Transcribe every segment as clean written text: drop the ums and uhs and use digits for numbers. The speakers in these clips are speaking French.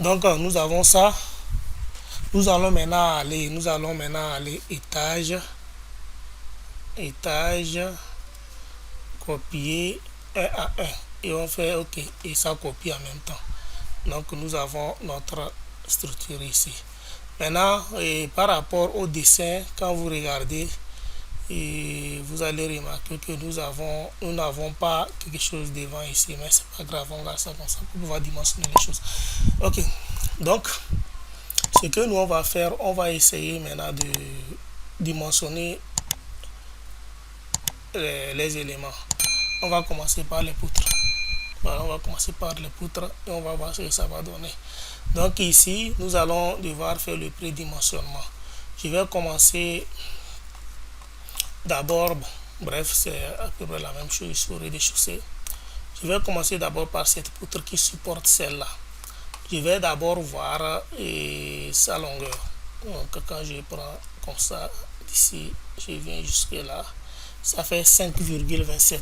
Donc nous avons ça. Nous allons maintenant aller étage, copier un à un. Et on fait OK. Et ça copie en même temps. Donc nous avons notre structure ici. Maintenant, par rapport au dessin, quand vous regardez, vous allez remarquer que nous n'avons pas quelque chose devant ici, mais c'est pas grave, on garde ça comme ça pour pouvoir dimensionner les choses. OK. Donc, ce que nous on va faire, on va essayer maintenant de dimensionner les éléments. On va commencer par les poutres. Voilà, on va commencer par les poutres et on va voir ce que ça va donner. Donc ici, nous allons devoir faire le prédimensionnement. Je vais commencer d'abord, bref, c'est à peu près la même chose sur le rez-de-chaussée. Je vais commencer d'abord par cette poutre qui supporte celle-là. Je vais d'abord voir sa longueur. Donc quand je prends comme ça, d'ici, je viens jusque là, ça fait 5,27.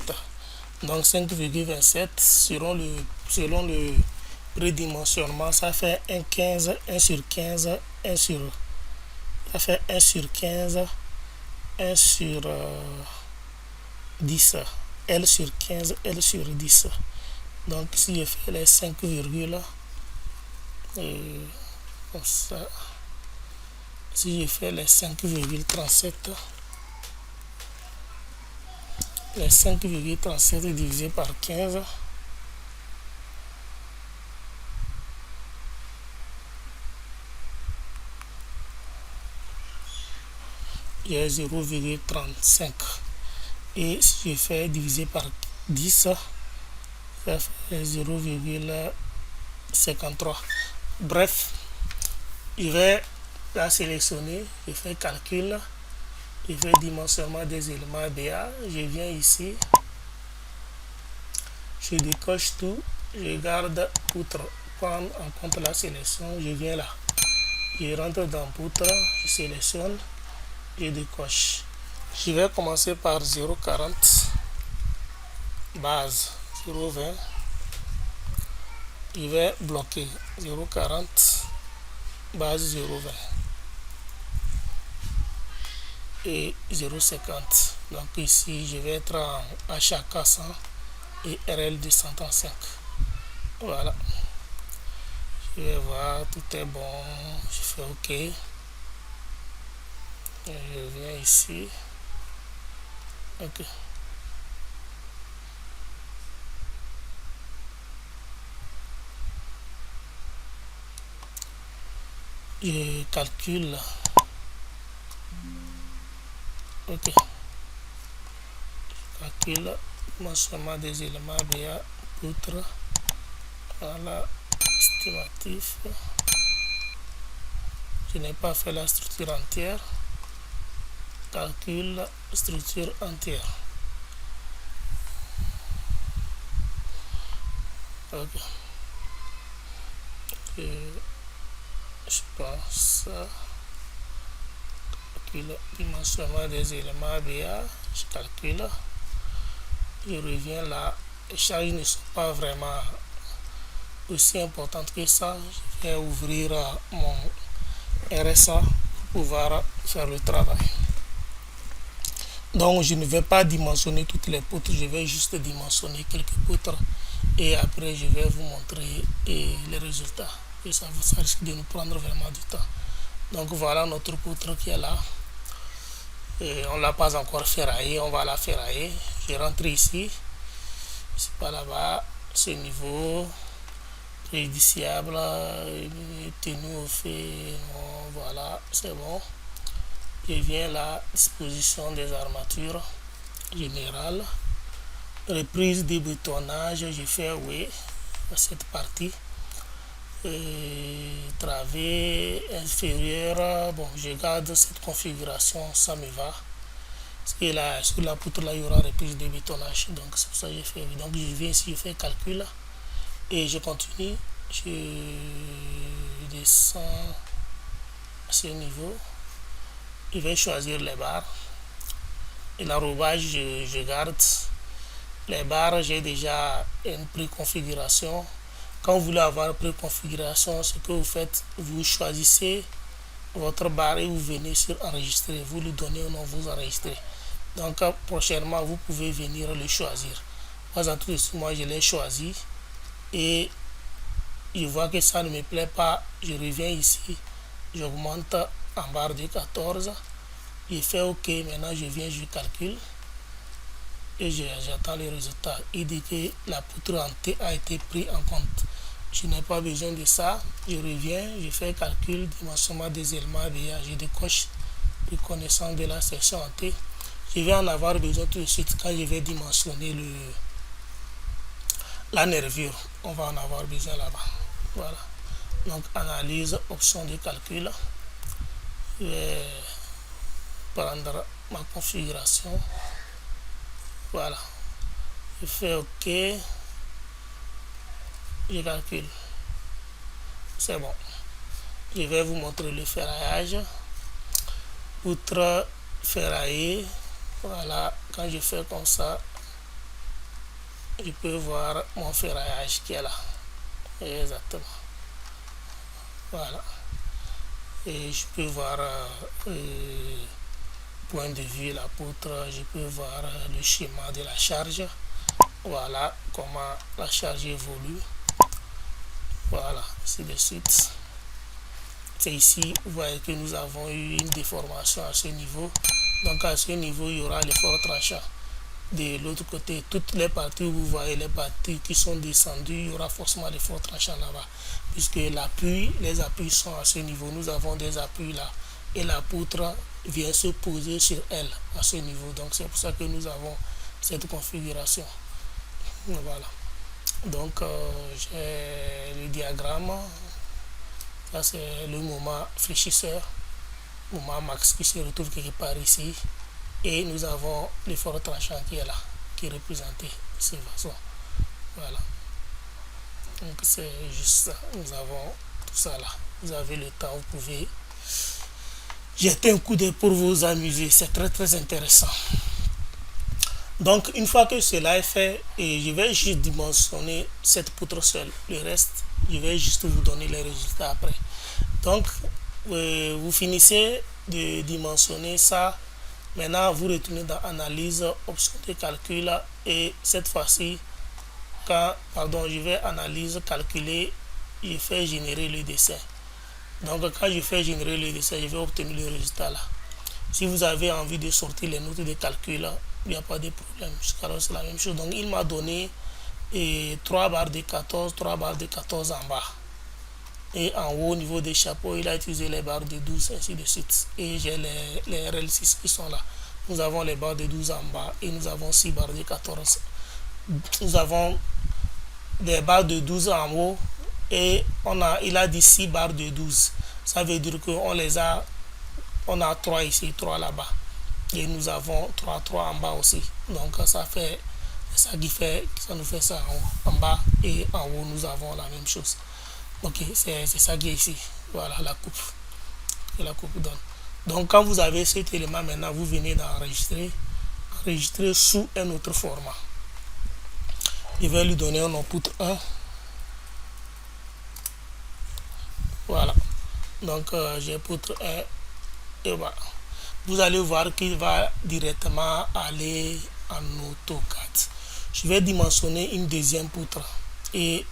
Donc 5,27 selon le prédimensionnement, ça fait 1,15, 1 sur 15, 1 sur... Ça fait 1 sur 15, 1 sur 10, L sur 15, L sur 10. Donc si je fais les 5 virgules, comme ça, si je fais les 5,37, les 5,37 divisé par 15, j'ai 0,35. Et si je fais divisé par 10, ça fait 0,53. Bref, je vais la sélectionner, je fais calcul, je fais dimensionnement des éléments BA, je viens ici, je décoche tout, je garde poutre, prendre en compte la sélection, je viens là, je rentre dans poutre, je sélectionne, je décoche. Je vais commencer par 0,40, base 0,20, je vais bloquer 0,40, base 0,20 et 0,50. Donc ici je vais être en HK100 et RL 235. Voilà, je vais voir, tout est bon, je fais OK et je viens ici. OK, je calcule. OK, je calcule dimensionnement des éléments BA poutre. Voilà, estimatif. Je n'ai pas fait la structure entière. Calcul structure entière. OK, je pense calcule dimensionnement des éléments BA, je calcule, je reviens là. Les charges ne sont pas vraiment aussi importantes que ça. Je vais ouvrir mon RSA pour pouvoir faire le travail. Donc je ne vais pas dimensionner toutes les poutres, je vais juste dimensionner quelques poutres et après je vais vous montrer les résultats. Et ça risque de nous prendre vraiment du temps. Donc voilà notre poutre qui est là. Et on ne l'a pas encore ferraillée, on va la ferrailler. Je rentre ici, c'est pas là-bas, ce niveau préjudiciable, tenu au fait, voilà, c'est bon. Je viens là, disposition des armatures générales, reprise des boutonnages, je fais oui à cette partie. Travée inférieure, bon, je garde cette configuration, ça me va. Parce que là, sur la poutre là, il y aura reprise de bétonnage, donc c'est pour ça que j'ai fait. Donc je viens ici, je fais calcul et je continue, je descends à ce niveau. Je vais choisir les barres et l'enrobage, je garde les barres. J'ai déjà une préconfiguration Quand vous voulez avoir préconfiguration, ce que vous faites, vous choisissez votre barre et vous venez sur enregistrer. Vous lui donnez un nom, vous enregistrez. Donc prochainement, vous pouvez venir le choisir. Moi, je l'ai choisi et je vois que ça ne me plaît pas. Je reviens ici, j'augmente en barre de 14. Je fais OK. Maintenant, je viens, je calcule et j'attends les résultats. Il dit que la poutre en T a été prise en compte. Je n'ai pas besoin de ça. Je reviens, je fais calcul, dimensionnement des éléments ABA. Je décoche reconnaissance de la section en T. Je vais en avoir besoin tout de suite quand je vais dimensionner la nervure. On va en avoir besoin là-bas. Voilà. Donc analyse, option de calcul. Je vais prendre ma configuration. Voilà. Je fais OK. Je calcule. C'est bon. Je vais vous montrer le ferraillage. Poutre ferraillée. Voilà. Quand je fais comme ça, je peux voir mon ferraillage qui est là. Exactement. Voilà. Et je peux voir point de vue la poutre. Je peux voir le schéma de la charge. Voilà comment la charge évolue. Voilà, ainsi de suite. C'est ici, vous voyez que nous avons eu une déformation à ce niveau. Donc à ce niveau, il y aura l'effort tranchant. De l'autre côté, toutes les parties où vous voyez les parties qui sont descendues, il y aura forcément l'effort tranchant là-bas. Puisque les appuis sont à ce niveau. Nous avons des appuis là. Et la poutre vient se poser sur elle à ce niveau. Donc c'est pour ça que nous avons cette configuration. Voilà. Donc j'ai le diagramme. Ça c'est le moment fléchisseur, moment max qui se retrouve quelque part ici. Et nous avons l'effort tranchant qui est là, qui est représenté de cette façon. Voilà. Donc c'est juste ça. Nous avons tout ça là. Vous avez le temps, vous pouvez jeter un coup d'œil pour vous amuser. C'est très très intéressant. Donc une fois que cela est fait, et je vais juste dimensionner cette poutre seule. Le reste, je vais juste vous donner les résultats après. Donc vous finissez de dimensionner ça. Maintenant vous retournez dans analyse, option de calcul, et cette fois-ci je vais analyse, calculer, je fais générer le dessin. Donc quand je fais générer le dessin, je vais obtenir le résultat là. Si vous avez envie de sortir les notes de calcul, il n'y a pas de problème. Jusqu'alors c'est la même chose. Donc il m'a donné 3 barres de 14, 3 barres de 14 en bas. Et en haut, au niveau des chapeaux, il a utilisé les barres de 12, ainsi de suite. Et j'ai les RL6 qui sont là. Nous avons les barres de 12 en bas et nous avons 6 barres de 14. Nous avons des barres de 12 en haut et il a dit 6 barres de 12. Ça veut dire on a 3 ici, 3 là-bas. Et nous avons 3 en bas aussi. Donc ça nous fait ça en haut. En bas et en haut, nous avons la même chose. Ok, c'est ça qui est ici. Voilà la coupe que la coupe donne. Donc quand vous avez cet élément, maintenant vous venez d'enregistrer sous un autre format. Je vais lui donner un nom poutre 1. Voilà. Donc j'ai poutre 1 et voilà. Vous allez voir qu'il va directement aller en AutoCAD. Je vais dimensionner une deuxième poutre et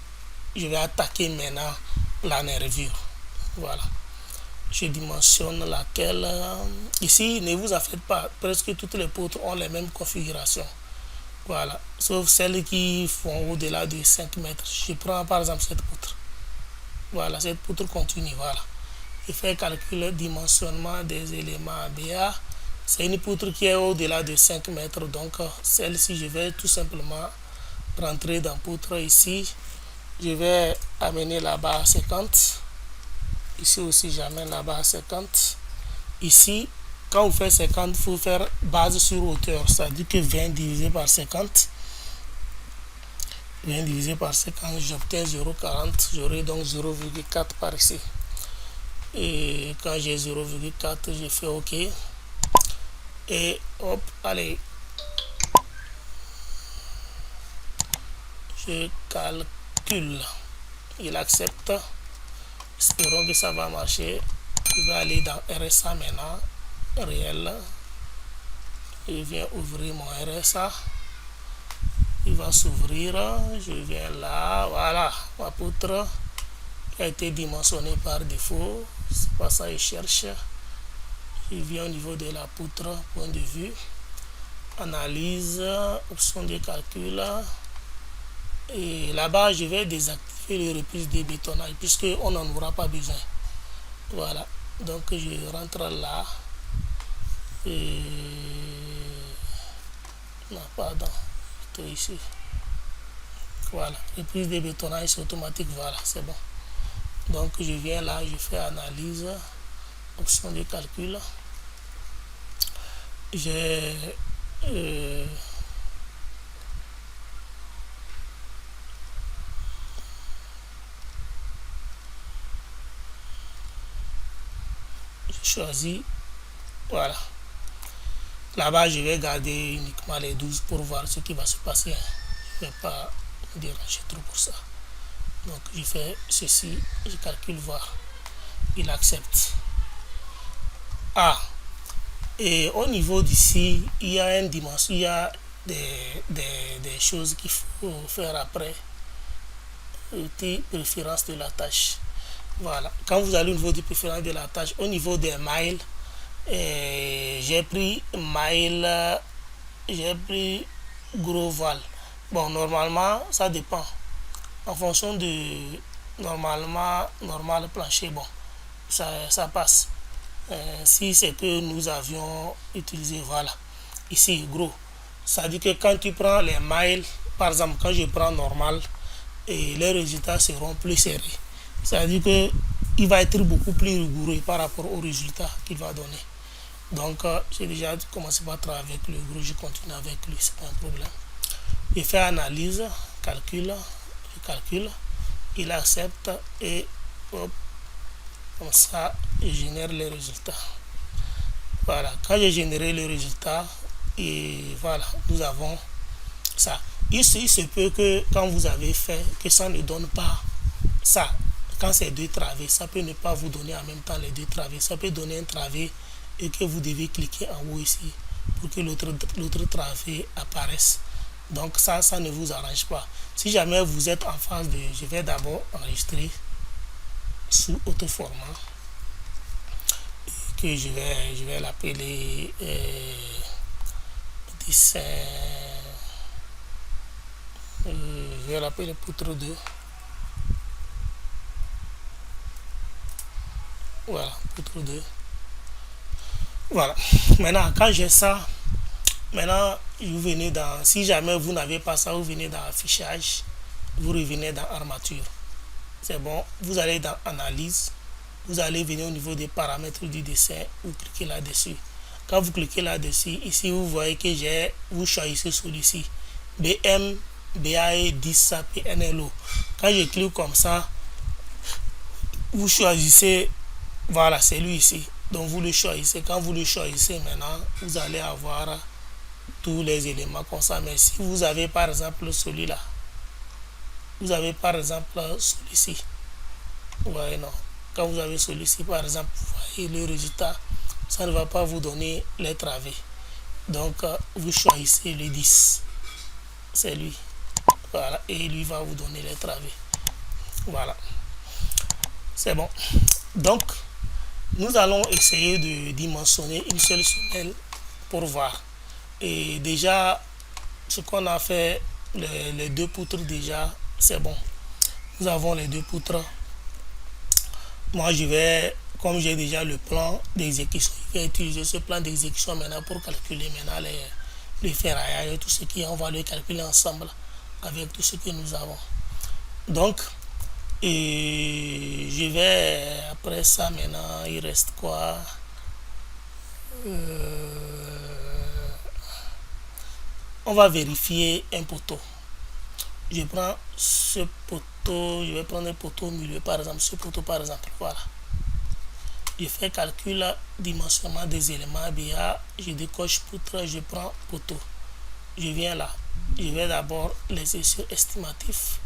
je vais attaquer maintenant la nervure. Voilà. Je dimensionne laquelle. Ici, ne vous en faites pas. Presque toutes les poutres ont les mêmes configurations. Voilà. Sauf celles qui font au-delà de 5 mètres. Je prends par exemple cette poutre. Voilà, cette poutre continue. Voilà. Je fais calcul dimensionnement des éléments ABA. C'est une poutre qui est au-delà de 5 mètres. Donc, celle-ci, je vais tout simplement rentrer dans poutre ici. Je vais amener la barre à 50. Ici aussi, j'amène la barre à 50. Ici, quand vous faites 50, il faut faire base sur hauteur. C'est-à-dire que 20 divisé par 50. 20 divisé par 50, j'obtiens 0,40. J'aurai donc 0,4 par ici. Et quand j'ai 0,4, je fais OK. Et hop, allez. Je calcule. il accepte. Espérons que ça va marcher. Je vais aller dans RSA maintenant, réel. Je viens ouvrir mon RSA. Il va s'ouvrir. Je viens là. Voilà, ma poutre qui a été dimensionnée par défaut. C'est pas ça, il cherche. Je viens au niveau de la poutre, point de vue. Analyse, option de calcul. Et là-bas, je vais désactiver les reprises de bétonnage puisqu'on n'en aura pas besoin. Voilà. Donc, je rentre là. Et... non, pardon. Plutôt ici. Voilà. Reprise de bétonnage, c'est automatique. Voilà, c'est bon. Donc, je viens là, je fais analyse. Option de calcul. J'ai... choisi, voilà. Là-bas, je vais garder uniquement les 12 pour voir ce qui va se passer. Je ne vais pas me déranger trop pour ça. Donc, je fais ceci, je calcule, voir. Il accepte. Ah, et au niveau d'ici, il y a une dimension, il y a des choses qu'il faut faire après. Préférence de la tâche. Voilà, quand vous allez au niveau des préférences de la tâche, au niveau des mails, j'ai pris mail, j'ai pris gros val. Bon, normalement, ça dépend. En fonction de normal plancher, bon, ça passe. Si c'est que nous avions utilisé, voilà, ici, gros. Ça dit que quand tu prends les mails, par exemple, quand je prends normal, et les résultats seront plus serrés. C'est-à-dire qu'il va être beaucoup plus rigoureux par rapport aux résultats qu'il va donner. Donc, j'ai déjà commencé par travailler avec le gros, je continue avec lui, c'est pas un problème. Il fait analyse, calcule, il accepte et hop, comme ça, il génère les résultats. Voilà, quand j'ai généré les résultats, et voilà, nous avons ça. Il se peut que quand vous avez fait, que ça ne donne pas ça. Quand c'est deux travées, ça peut ne pas vous donner en même temps les deux travées. Ça peut donner un travé et que vous devez cliquer en haut ici pour que l'autre travée apparaisse. Donc ça ne vous arrange pas. Si jamais vous êtes en phase de... Je vais d'abord enregistrer sous auto format. Que je vais l'appeler dessin. Je vais l'appeler poutre 2. Voilà, poutre 2. Voilà. Maintenant, quand j'ai ça, maintenant, vous venez dans... Si jamais vous n'avez pas ça, vous venez dans affichage. Vous revenez dans armature. C'est bon. Vous allez dans analyse. Vous allez venir au niveau des paramètres du dessin. Vous cliquez là-dessus. Quand vous cliquez là-dessus, ici, vous voyez que vous choisissez celui-ci. BM, BAE 10 PNLO. Quand je clique comme ça, vous choisissez... Voilà, c'est lui ici. Donc vous le choisissez. Quand vous le choisissez maintenant, vous allez avoir tous les éléments comme ça. Mais si vous avez par exemple celui-là, vous avez par exemple celui-ci. Vous voyez, non. Quand vous avez celui-ci, par exemple, vous voyez le résultat, ça ne va pas vous donner les travées. Donc vous choisissez le 10. C'est lui. Voilà. Et lui va vous donner les travées. Voilà. C'est bon. Donc, nous allons essayer de dimensionner une seule semelle pour voir. Et déjà, ce qu'on a fait, les deux poutres déjà, c'est bon. Nous avons les deux poutres. Moi, comme j'ai déjà le plan d'exécution, je vais utiliser ce plan d'exécution maintenant pour calculer maintenant les ferraillages et tout ce qui est, on va le calculer ensemble avec tout ce que nous avons. Donc, et je vais, après ça maintenant, il reste quoi? On va vérifier un poteau. Je prends ce poteau, je vais prendre un poteau au milieu, par exemple, ce poteau par exemple, voilà. Je fais calcul, dimensionnement des éléments BA, je décoche poutre, je prends poteau. Je viens là, je vais d'abord les essieux estimatifs.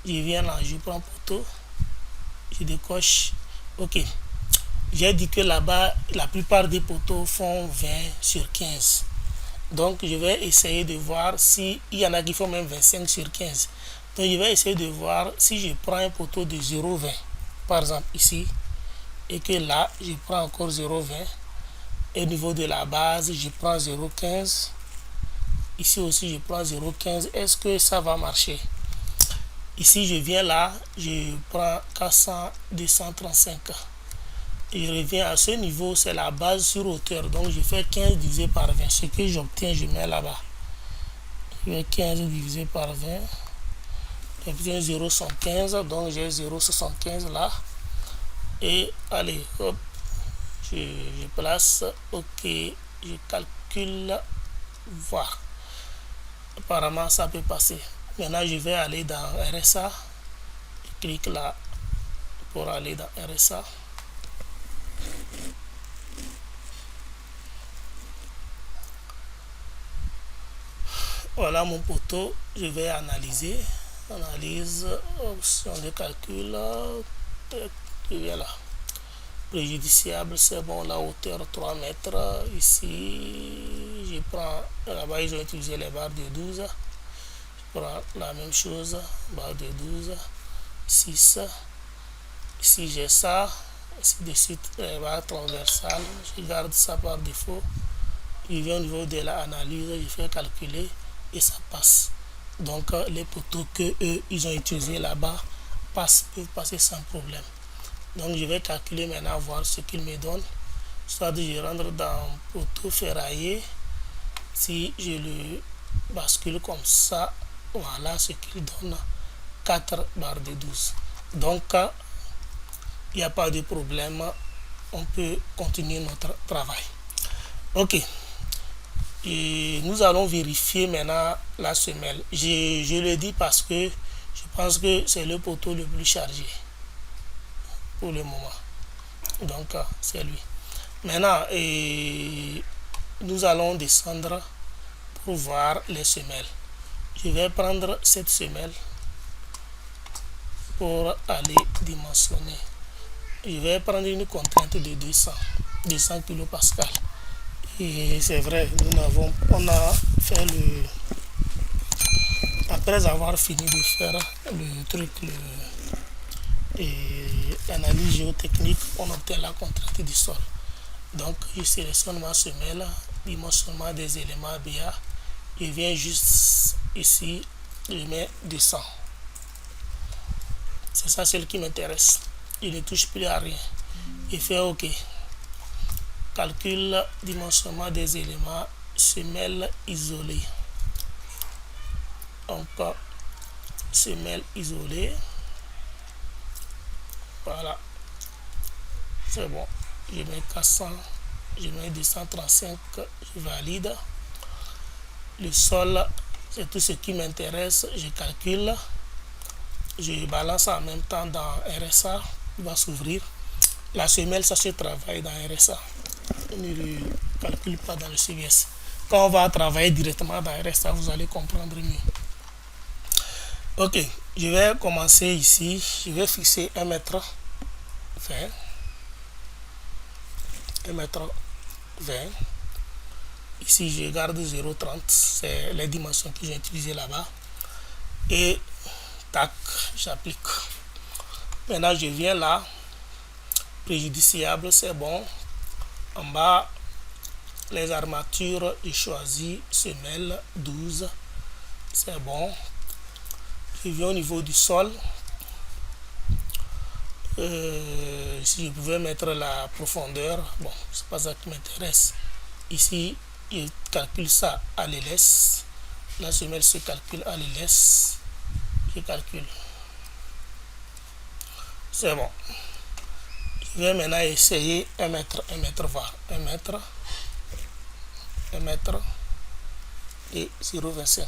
Je viens là, je prends poteau, je décoche. Ok, j'ai dit que là-bas, la plupart des poteaux font 20 sur 15. Donc, je vais essayer de voir s'il y en a qui font même 25 sur 15. Donc, je vais essayer de voir si je prends un poteau de 0,20, par exemple ici, et que là, je prends encore 0,20. Et au niveau de la base, je prends 0,15. Ici aussi, je prends 0,15. Est-ce que ça va marcher? Ici, je viens là, je prends 400, 235. Je reviens à ce niveau, c'est la base sur hauteur. Donc, je fais 15 divisé par 20. Ce que j'obtiens, je mets là-bas. Je fais 15 divisé par 20. J'obtiens 0,75. Donc, j'ai 0,75 là. Et allez, hop, je place. Ok, je calcule. Voir. Apparemment, ça peut passer. Maintenant, je vais aller dans RSA. Je clique là pour aller dans RSA. Voilà mon poteau. Je vais analyser. Analyse, option de calcul. Je viens là. Préjudiciable, c'est bon. La hauteur 3 mètres. Ici, je prends. Là-bas, ils ont utilisé les barres de 12. Je prends la même chose. Barre de 12. 6. Ici, j'ai ça. Ainsi de suite, les barres transversales. Je garde ça par défaut. Je viens au niveau de l'analyse. Je fais calculer. Et ça passe. Donc les poteaux que eux ils ont utilisés là-bas peuvent passer sans problème. Donc je vais calculer maintenant, voir ce qu'il me donne. Soit je rentre dans poteau ferraillé. Si je le bascule comme ça, voilà ce qu'il donne, 4 barres de 12. Donc il n'y a pas de problème, on peut continuer notre travail. Ok. Et nous allons vérifier maintenant la semelle. Je le dis parce que je pense que c'est le poteau le plus chargé pour le moment. Donc, c'est lui. Maintenant, nous allons descendre pour voir les semelles. Je vais prendre cette semelle pour aller dimensionner. Je vais prendre une contrainte de 200 kPa. Et c'est vrai, on a fait après avoir fini de faire le truc, l'analyse géotechnique, on obtient la contrainte du sol. Donc, je sélectionne ma semelle, dimensionnement des éléments BA. Je viens juste ici, je mets 200. C'est ça celle qui m'intéresse. Je ne touche plus à rien. Je fais OK. Calcul dimensionnement des éléments, semelle isolée. Donc, semelle isolée. Voilà. C'est bon. Je mets 400, je mets 235, je valide. Le sol, c'est tout ce qui m'intéresse. Je calcule. Je balance en même temps dans RSA. Il va s'ouvrir. La semelle, ça se travaille dans RSA. On ne le calcule pas dans le CVS. Quand on va travailler directement dans RSA, vous allez comprendre mieux. Ok, je vais commencer ici. Je vais fixer 1 mètre 20. 1 mètre 20. Ici, je garde 0,30. C'est les dimensions que j'ai utilisées là-bas. Et tac, j'applique. Maintenant, je viens là. Préjudiciable, c'est bon. En bas, les armatures, je choisis semelle 12. C'est bon. Je viens au niveau du sol. Si je pouvais mettre la profondeur, bon, c'est pas ça qui m'intéresse. Ici, je calcule ça à l'LS. La semelle se calcule à l'LS. Je calcule. C'est bon. Je vais maintenant essayer 1 mètre, 1 mètre, voir 1 mètre, 1 mètre et 0,25.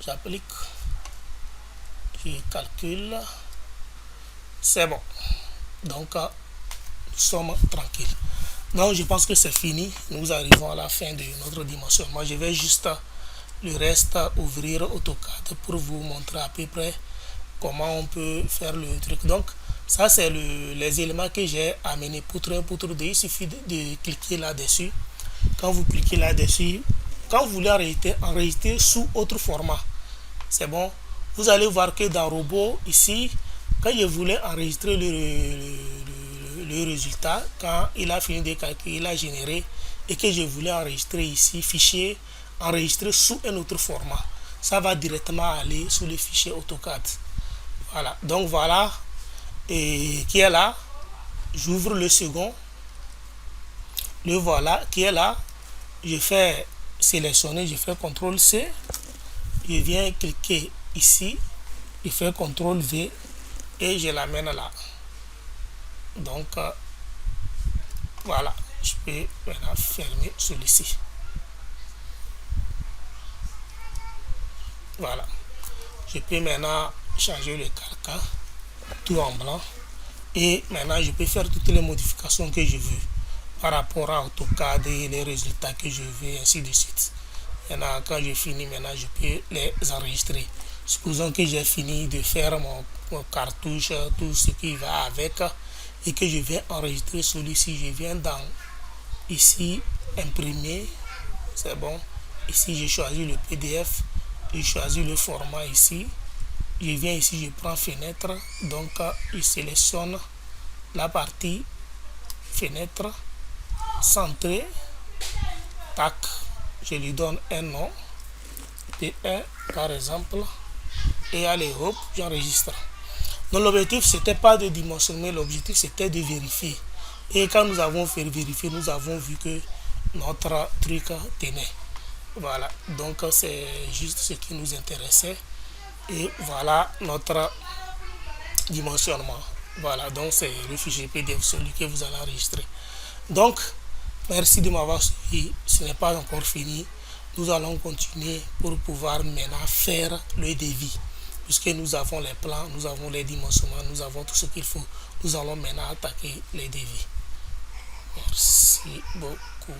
J'applique. Je calcule. C'est bon. Donc, nous sommes tranquilles. Donc, je pense que c'est fini. Nous arrivons à la fin de notre dimensionnement. Je vais juste le reste ouvrir AutoCAD pour vous montrer à peu près comment on peut faire le truc. Donc ça c'est les éléments que j'ai amenés poutre 1, poutre 2. Il suffit de cliquer là-dessus. Quand vous cliquez là-dessus, quand vous voulez enregistrer sous autre format, c'est bon. Vous allez voir que dans Robot, ici, quand je voulais enregistrer le résultat, quand il a fini de calculer, il a généré, et que je voulais enregistrer ici, fichier, enregistrer sous un autre format, ça va directement aller sous le fichier AutoCAD. Voilà, donc voilà, et qui est là. J'ouvre le second, le voilà qui est là. Je fais sélectionner, je fais CTRL C, je viens cliquer ici, je fais CTRL V et je l'amène là. Donc voilà, je peux maintenant fermer celui-ci. Voilà, je peux maintenant changer le carcan tout en blanc et maintenant je peux faire toutes les modifications que je veux par rapport à AutoCAD et les résultats que je veux, ainsi de suite. Maintenant, quand j'ai fini, maintenant je peux les enregistrer. Supposons que j'ai fini de faire mon cartouche, tout ce qui va avec, et que je vais enregistrer celui-ci. Je viens dans ici, imprimer, c'est bon. Ici, j'ai choisi le PDF, j'ai choisi le format ici. Je viens ici, je prends fenêtre, donc je sélectionne la partie fenêtre, centré, tac, je lui donne un nom, P1 par exemple, et allez hop, j'enregistre. Donc l'objectif c'était pas de dimensionner, l'objectif c'était de vérifier. Et quand nous avons fait vérifier, nous avons vu que notre truc tenait. Voilà, donc c'est juste ce qui nous intéressait. Et voilà notre dimensionnement. Voilà, donc c'est le fichier PDF, celui que vous allez enregistrer. Donc, merci de m'avoir suivi. Ce n'est pas encore fini. Nous allons continuer pour pouvoir maintenant faire le devis. Puisque nous avons les plans, nous avons les dimensionnements, nous avons tout ce qu'il faut. Nous allons maintenant attaquer les devis. Merci beaucoup.